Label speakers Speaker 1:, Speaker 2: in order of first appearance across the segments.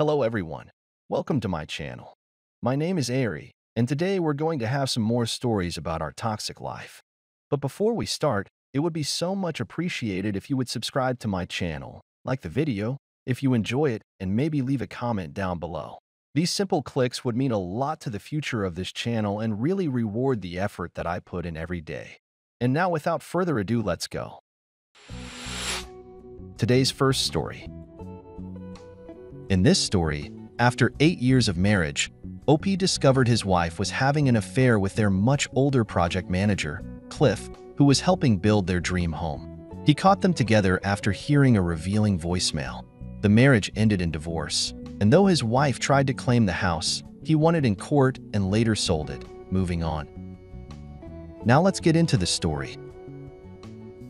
Speaker 1: Hello everyone, welcome to my channel. My name is Ari, and today we're going to have some more stories about our toxic life. But before we start, it would be so much appreciated if you would subscribe to my channel, like the video, if you enjoy it, and maybe leave a comment down below. These simple clicks would mean a lot to the future of this channel and really reward the effort that I put in every day. And now without further ado, let's go. Today's first story. In this story, after 8 years of marriage, OP discovered his wife was having an affair with their much older project manager, Cliff, who was helping build their dream home. He caught them together after hearing a revealing voicemail. The marriage ended in divorce, and though his wife tried to claim the house, he won it in court and later sold it, moving on. Now let's get into the story.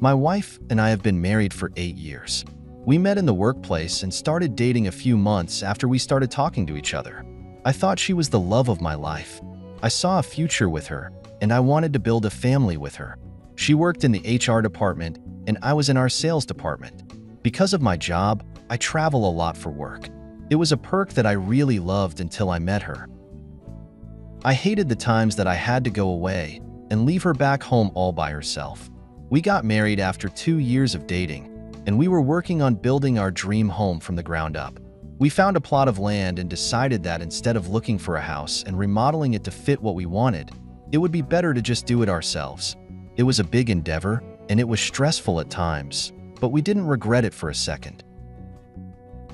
Speaker 1: My wife and I have been married for 8 years. We met in the workplace and started dating a few months after we started talking to each other. I thought she was the love of my life. I saw a future with her, and I wanted to build a family with her. She worked in the HR department, and I was in our sales department. Because of my job, I travel a lot for work. It was a perk that I really loved until I met her. I hated the times that I had to go away and leave her back home all by herself. We got married after 2 years of dating, and we were working on building our dream home from the ground up. We found a plot of land and decided that instead of looking for a house and remodeling it to fit what we wanted, it would be better to just do it ourselves. It was a big endeavor, and it was stressful at times, but we didn't regret it for a second.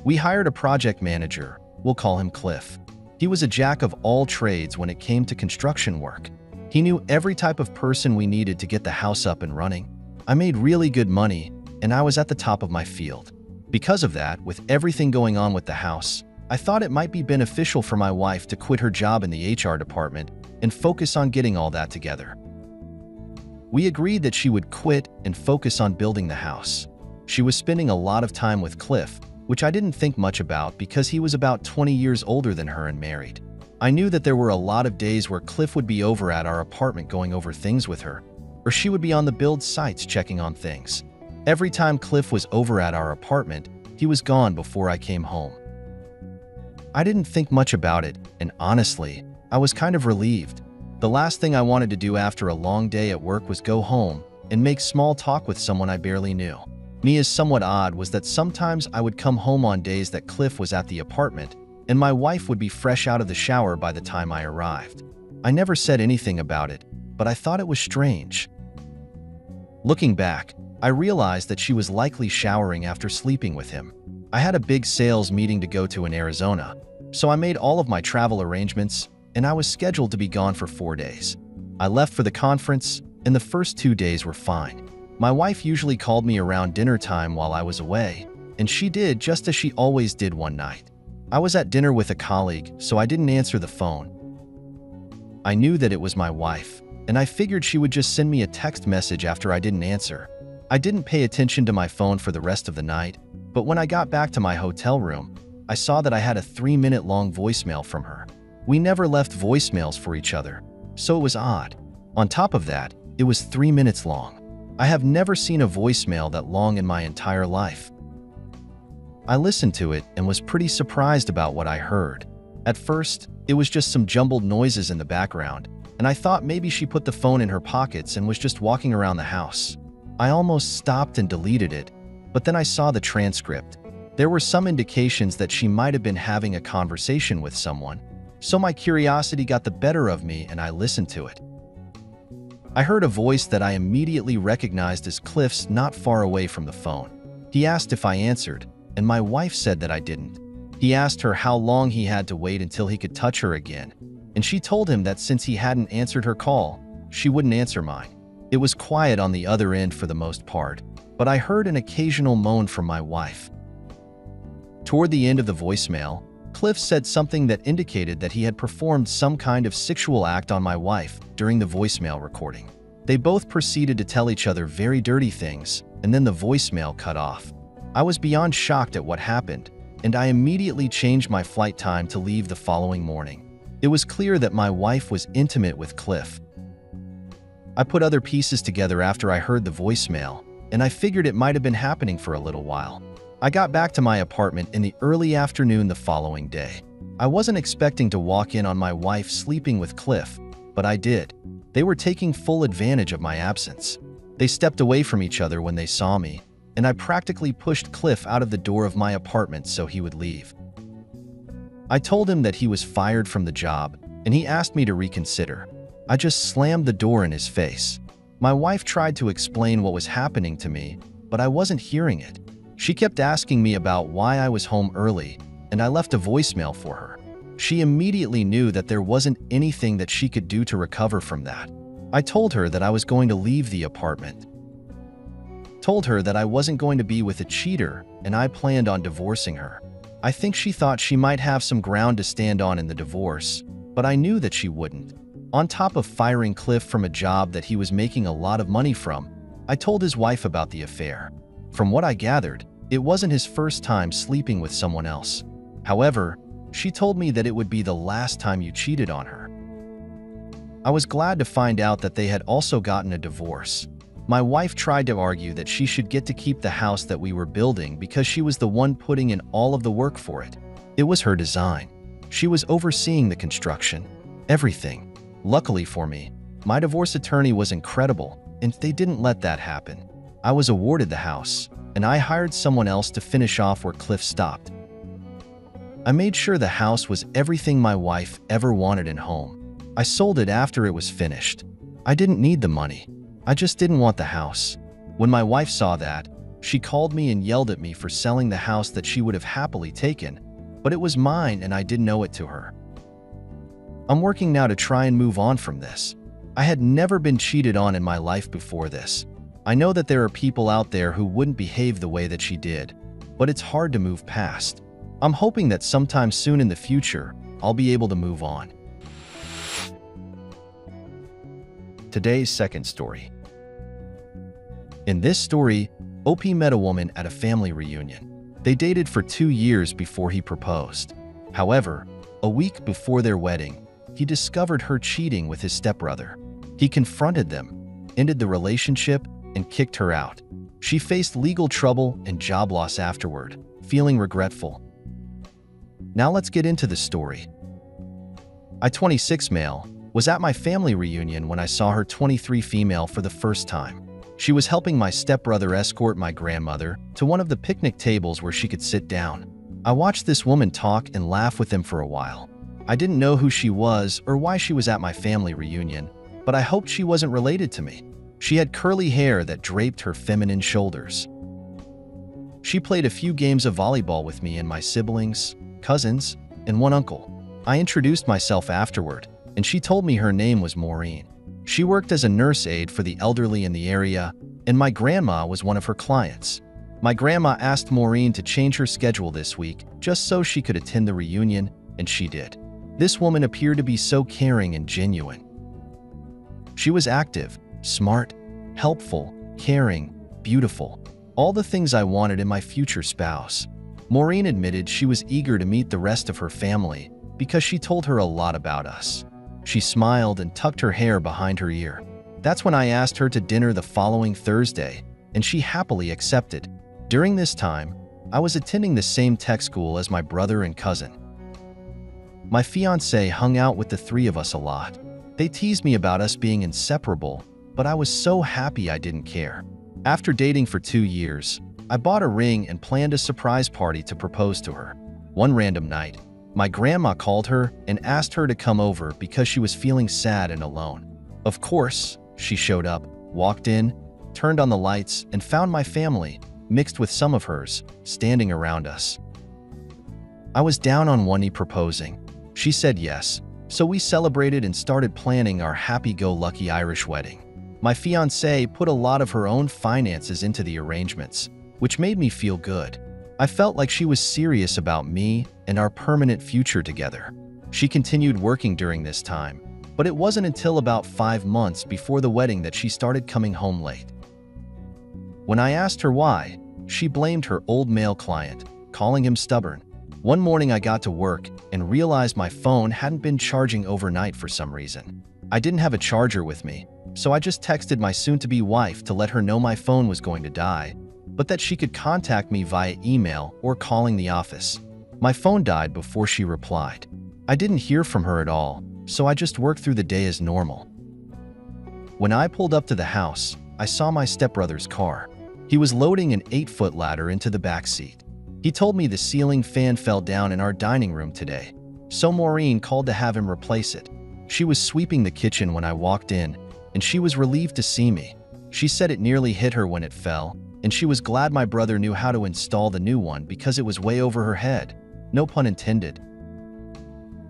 Speaker 1: We hired a project manager, we'll call him Cliff. He was a jack of all trades when it came to construction work. He knew every type of person we needed to get the house up and running. I made really good money, and I was at the top of my field. Because of that, with everything going on with the house, I thought it might be beneficial for my wife to quit her job in the HR department and focus on getting all that together. We agreed that she would quit and focus on building the house. She was spending a lot of time with Cliff, which I didn't think much about because he was about 20 years older than her and married. I knew that there were a lot of days where Cliff would be over at our apartment going over things with her, or she would be on the build sites checking on things. Every time Cliff was over at our apartment, he was gone before I came home. I didn't think much about it, and honestly, I was kind of relieved. The last thing I wanted to do after a long day at work was go home and make small talk with someone I barely knew. Me is somewhat odd was that sometimes I would come home on days that Cliff was at the apartment, and my wife would be fresh out of the shower by the time I arrived. I never said anything about it, but I thought it was strange. Looking back, I realized that she was likely showering after sleeping with him. I had a big sales meeting to go to in Arizona, so I made all of my travel arrangements, and I was scheduled to be gone for 4 days. I left for the conference, and the first 2 days were fine. My wife usually called me around dinner time while I was away, and she did just as she always did one night. I was at dinner with a colleague, so I didn't answer the phone. I knew that it was my wife, and I figured she would just send me a text message after I didn't answer. I didn't pay attention to my phone for the rest of the night, but when I got back to my hotel room, I saw that I had a 3-minute-long voicemail from her. We never left voicemails for each other, so it was odd. On top of that, it was 3 minutes long. I have never seen a voicemail that long in my entire life. I listened to it and was pretty surprised about what I heard. At first, it was just some jumbled noises in the background, and I thought maybe she put the phone in her pockets and was just walking around the house. I almost stopped and deleted it, but then I saw the transcript. There were some indications that she might have been having a conversation with someone, so my curiosity got the better of me and I listened to it. I heard a voice that I immediately recognized as Cliff's not far away from the phone. He asked if I answered, and my wife said that I didn't. He asked her how long he had to wait until he could touch her again, and she told him that since he hadn't answered her call, she wouldn't answer mine. It was quiet on the other end for the most part, but I heard an occasional moan from my wife. Toward the end of the voicemail, Cliff said something that indicated that he had performed some kind of sexual act on my wife during the voicemail recording. They both proceeded to tell each other very dirty things, and then the voicemail cut off. I was beyond shocked at what happened, and I immediately changed my flight time to leave the following morning. It was clear that my wife was intimate with Cliff. I put other pieces together after I heard the voicemail, and I figured it might have been happening for a little while. I got back to my apartment in the early afternoon the following day. I wasn't expecting to walk in on my wife sleeping with Cliff, but I did. They were taking full advantage of my absence. They stepped away from each other when they saw me, and I practically pushed Cliff out of the door of my apartment so he would leave. I told him that he was fired from the job, and he asked me to reconsider. I just slammed the door in his face. My wife tried to explain what was happening to me, but I wasn't hearing it. She kept asking me about why I was home early, and I left a voicemail for her. She immediately knew that there wasn't anything that she could do to recover from that. I told her that I was going to leave the apartment. Told her that I wasn't going to be with a cheater, and I planned on divorcing her. I think she thought she might have some ground to stand on in the divorce, but I knew that she wouldn't. On top of firing Cliff from a job that he was making a lot of money from, I told his wife about the affair. From what I gathered, it wasn't his first time sleeping with someone else. However, she told me that it would be the last time you cheated on her. I was glad to find out that they had also gotten a divorce. My wife tried to argue that she should get to keep the house that we were building because she was the one putting in all of the work for it. It was her design. She was overseeing the construction, everything. Luckily for me, my divorce attorney was incredible, and they didn't let that happen. I was awarded the house, and I hired someone else to finish off where Cliff stopped. I made sure the house was everything my wife ever wanted in home. I sold it after it was finished. I didn't need the money. I just didn't want the house. When my wife saw that, she called me and yelled at me for selling the house that she would have happily taken, but it was mine and I didn't owe it to her. I'm working now to try and move on from this. I had never been cheated on in my life before this. I know that there are people out there who wouldn't behave the way that she did, but it's hard to move past. I'm hoping that sometime soon in the future, I'll be able to move on. Today's second story. In this story, OP met a woman at a family reunion. They dated for 2 years before he proposed. However, a week before their wedding, he discovered her cheating with his stepbrother. He confronted them, ended the relationship, and kicked her out. She faced legal trouble and job loss afterward, feeling regretful. Now let's get into the story. I, 26 male, was at my family reunion when I saw her 23 female for the first time. She was helping my stepbrother escort my grandmother to one of the picnic tables where she could sit down. I watched this woman talk and laugh with them for a while. I didn't know who she was or why she was at my family reunion, but I hoped she wasn't related to me. She had curly hair that draped her feminine shoulders. She played a few games of volleyball with me and my siblings, cousins, and one uncle. I introduced myself afterward, and she told me her name was Maureen. She worked as a nurse aide for the elderly in the area, and my grandma was one of her clients. My grandma asked Maureen to change her schedule this week just so she could attend the reunion, and she did. This woman appeared to be so caring and genuine. She was active, smart, helpful, caring, beautiful, all the things I wanted in my future spouse. Maureen admitted she was eager to meet the rest of her family because she told her a lot about us. She smiled and tucked her hair behind her ear. That's when I asked her to dinner the following Thursday, and she happily accepted. During this time, I was attending the same tech school as my brother and cousin. My fiance hung out with the three of us a lot. They teased me about us being inseparable, but I was so happy I didn't care. After dating for 2 years, I bought a ring and planned a surprise party to propose to her. One random night, my grandma called her and asked her to come over because she was feeling sad and alone. Of course, she showed up, walked in, turned on the lights, and found my family, mixed with some of hers, standing around us. I was down on one knee proposing. She said yes, so we celebrated and started planning our happy-go-lucky Irish wedding. My fiancée put a lot of her own finances into the arrangements, which made me feel good. I felt like she was serious about me and our permanent future together. She continued working during this time, but it wasn't until about 5 months before the wedding that she started coming home late. When I asked her why, she blamed her old male client, calling him stubborn. One morning I got to work and realized my phone hadn't been charging overnight for some reason. I didn't have a charger with me, so I just texted my soon-to-be wife to let her know my phone was going to die, but that she could contact me via email or calling the office. My phone died before she replied. I didn't hear from her at all, so I just worked through the day as normal. When I pulled up to the house, I saw my stepbrother's car. He was loading an 8-foot ladder into the back seat. He told me the ceiling fan fell down in our dining room today, so Maureen called to have him replace it. She was sweeping the kitchen when I walked in, and she was relieved to see me. She said it nearly hit her when it fell, and she was glad my brother knew how to install the new one because it was way over her head. No pun intended.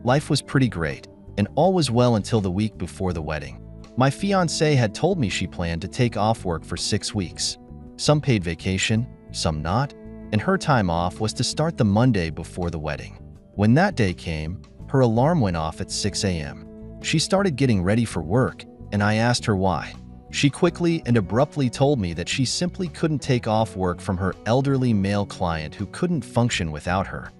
Speaker 1: Life was pretty great, and all was well until the week before the wedding. My fiancée had told me she planned to take off work for 6 weeks. Some paid vacation, some not, and her time off was to start the Monday before the wedding. When that day came, her alarm went off at 6 a.m. She started getting ready for work, and I asked her why. She quickly and abruptly told me that she simply couldn't take off work from her elderly male client who couldn't function without her.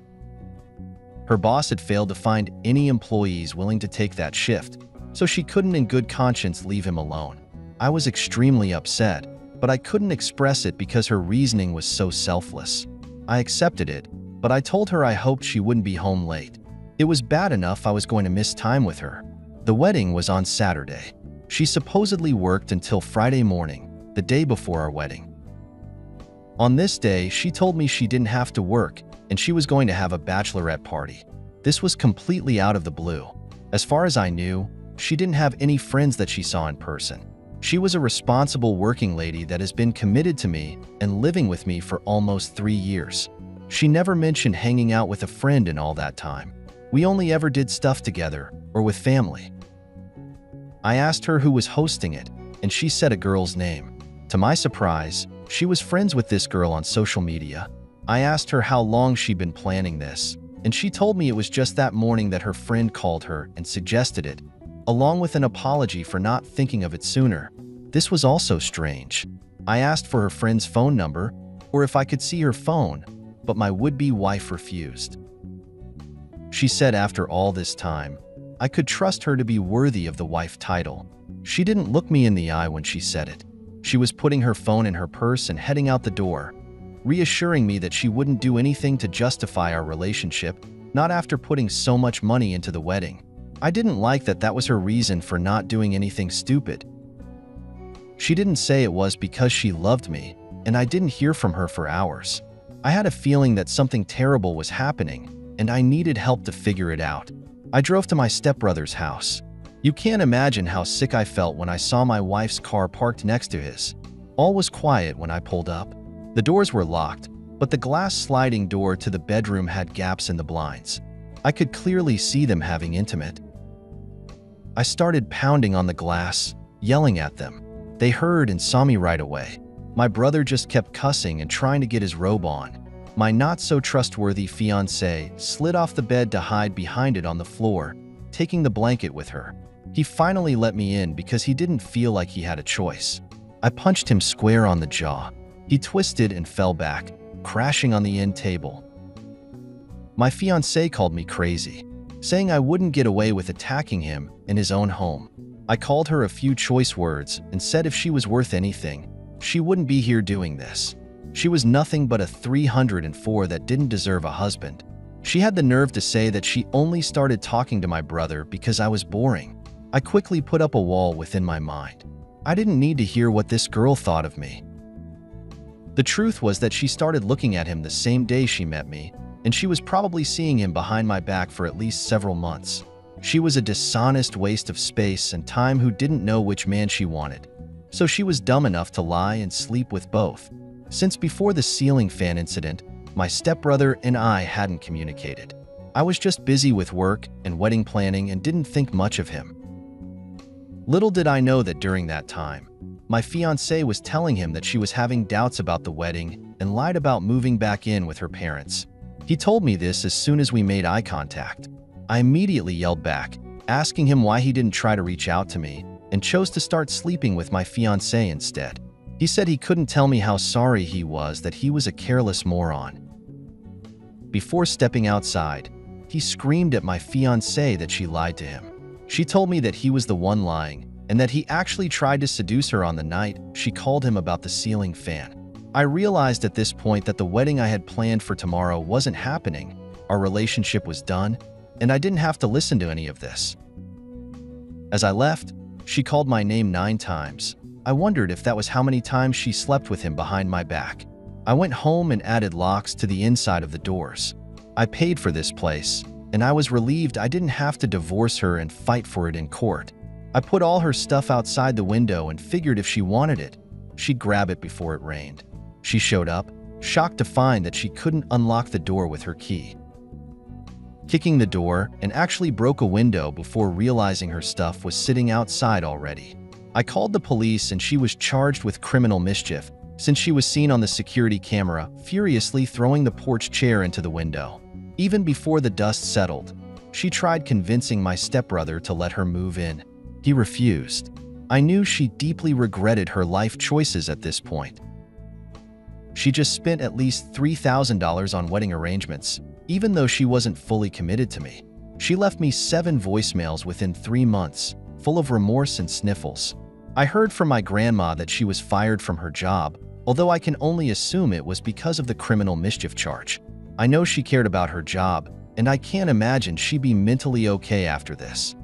Speaker 1: Her boss had failed to find any employees willing to take that shift, so she couldn't in good conscience leave him alone. I was extremely upset, but I couldn't express it because her reasoning was so selfless. I accepted it, but I told her I hoped she wouldn't be home late. It was bad enough I was going to miss time with her. The wedding was on Saturday. She supposedly worked until Friday morning, the day before our wedding. On this day, she told me she didn't have to work and she was going to have a bachelorette party. This was completely out of the blue. As far as I knew, she didn't have any friends that she saw in person. She was a responsible working lady that has been committed to me and living with me for almost 3 years. She never mentioned hanging out with a friend in all that time. We only ever did stuff together or with family. I asked her who was hosting it, and she said a girl's name. To my surprise, she was friends with this girl on social media. I asked her how long she'd been planning this, and she told me it was just that morning that her friend called her and suggested it, along with an apology for not thinking of it sooner. This was also strange. I asked for her friend's phone number or if I could see her phone, but my would-be wife refused. She said after all this time, I could trust her to be worthy of the wife title. She didn't look me in the eye when she said it. She was putting her phone in her purse and heading out the door, reassuring me that she wouldn't do anything to justify our relationship, not after putting so much money into the wedding. I didn't like that that was her reason for not doing anything stupid. She didn't say it was because she loved me, and I didn't hear from her for hours. I had a feeling that something terrible was happening, and I needed help to figure it out. I drove to my stepbrother's house. You can't imagine how sick I felt when I saw my wife's car parked next to his. All was quiet when I pulled up. The doors were locked, but the glass sliding door to the bedroom had gaps in the blinds. I could clearly see them having intimate. I started pounding on the glass, yelling at them. They heard and saw me right away. My brother just kept cussing and trying to get his robe on. My not-so-trustworthy fiancé slid off the bed to hide behind it on the floor, taking the blanket with her. He finally let me in because he didn't feel like he had a choice. I punched him square on the jaw. He twisted and fell back, crashing on the end table. My fiancé called me crazy, saying I wouldn't get away with attacking him in his own home. I called her a few choice words and said if she was worth anything, she wouldn't be here doing this. She was nothing but a 304 that didn't deserve a husband. She had the nerve to say that she only started talking to my brother because I was boring. I quickly put up a wall within my mind. I didn't need to hear what this girl thought of me. The truth was that she started looking at him the same day she met me, and she was probably seeing him behind my back for at least several months. She was a dishonest waste of space and time who didn't know which man she wanted. So she was dumb enough to lie and sleep with both. Since before the ceiling fan incident, my stepbrother and I hadn't communicated. I was just busy with work and wedding planning and didn't think much of him. Little did I know that during that time, my fiancée was telling him that she was having doubts about the wedding and lied about moving back in with her parents. He told me this as soon as we made eye contact. I immediately yelled back, asking him why he didn't try to reach out to me and chose to start sleeping with my fiancée instead. He said he couldn't tell me how sorry he was that he was a careless moron. Before stepping outside, he screamed at my fiancée that she lied to him. She told me that he was the one lying and that he actually tried to seduce her on the night she called him about the ceiling fan. I realized at this point that the wedding I had planned for tomorrow wasn't happening. Our relationship was done, and I didn't have to listen to any of this. As I left, she called my name 9 times. I wondered if that was how many times she slept with him behind my back. I went home and added locks to the inside of the doors. I paid for this place, and I was relieved I didn't have to divorce her and fight for it in court. I put all her stuff outside the window and figured if she wanted it, she'd grab it before it rained. She showed up, shocked to find that she couldn't unlock the door with her key. Kicking the door, and actually broke a window before realizing her stuff was sitting outside already. I called the police and she was charged with criminal mischief since she was seen on the security camera furiously throwing the porch chair into the window. Even before the dust settled, she tried convincing my stepbrother to let her move in. He refused. I knew she deeply regretted her life choices at this point. She just spent at least $3,000 on wedding arrangements, even though she wasn't fully committed to me. She left me 7 voicemails within 3 months, full of remorse and sniffles. I heard from my grandma that she was fired from her job, although I can only assume it was because of the criminal mischief charge. I know she cared about her job, and I can't imagine she'd be mentally okay after this.